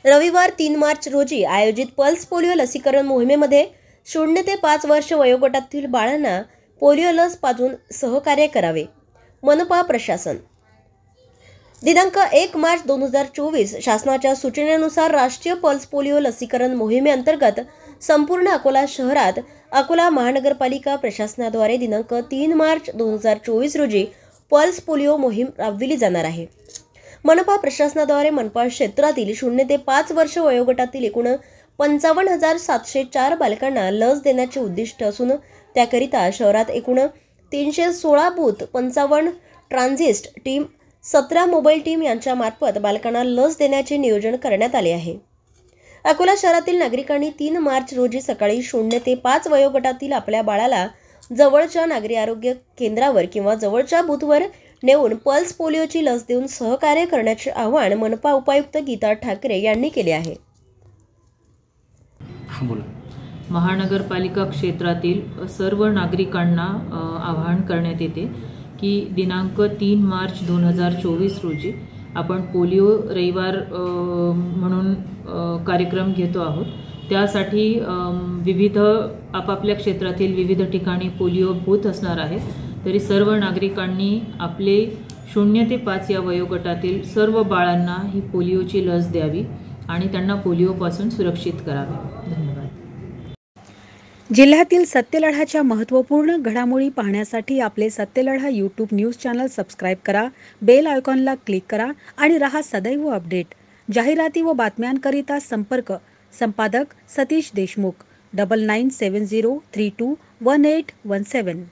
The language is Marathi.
रविवार 3 मार्च रोजी आयोजित पल्स पोलिओ लसीकरण मोहिमेमध्ये 0 ते 5 वर्ष वयोगटातील बाळांना पोलिओ लस पाजून सहकार्य करावे. मनपा प्रशासन. दिनांक 1 मार्च 2024 शासनाच्या सूचनेनुसार राष्ट्रीय पल्स पोलिओ लसीकरण मोहिमेअंतर्गत संपूर्ण अकोला शहरात अकोला महानगरपालिका प्रशासनाद्वारे दिनांक 3 मार्च 2024 रोजी पल्स पोलिओ मोहीम राबविली जाणार आहे. मनपा प्रशासनाद्वारे मनपा क्षेत्रातील 0 ते 5 वर्ष वयोगटातील एकूण 55,704 बालकांना लस देण्याचे उद्दिष्ट असून त्याकरिता शहरात एकूण 316 booth, 55 transit team, 17 mobile team यांच्या मार्फत बालकांना लस देण्याचे नियोजन करण्यात आले आहे. अकोला शहरातील नागरिकांनी 3 मार्च रोजी सकाळी 0 ते 5 वयोगटातील आपल्या बाळाला जवळच्या नागरी आरोग्य केंद्रावर किंवा जवळच्या बूथवर नेऊन पल्स पोलिओची लस देऊन सहकार्य करण्याचे आवाहन मनपा उपायुक्त गीता ठाकरे यांनी केले आहे. महानगरपालिका क्षेत्रातील सर्व नागरिकांना आवाहन करण्यात येते की दिनांक 3 मार्च 2024 रोजी आपण पोलिओ रविवार म्हणून कार्यक्रम घेतो आहोत. त्यासाठी विविध आपापल्या क्षेत्रातील विविध ठिकाणी पोलिओ बूथ असणार आहेत. तरी सर्व नागरिकांनी आपले 0 ते 5 या वयोगटातील सर्व बाळांना ही पोलिओची लस द्यावी आणि त्यांना पोलिओपासून सुरक्षित करावे. धन्यवाद. जिल्ह्यातील सत्यलढाच्या महत्त्वपूर्ण घडामोडी पाहण्यासाठी आपले Satyaladha YouTube news channel subscribe करा, बेल आयकॉनला क्लिक करा आणि रहा सदैव अपडेट. जाहिराती व बातम्यांकरिता संपर्क संपादक सतीश देशमुख 9970321817.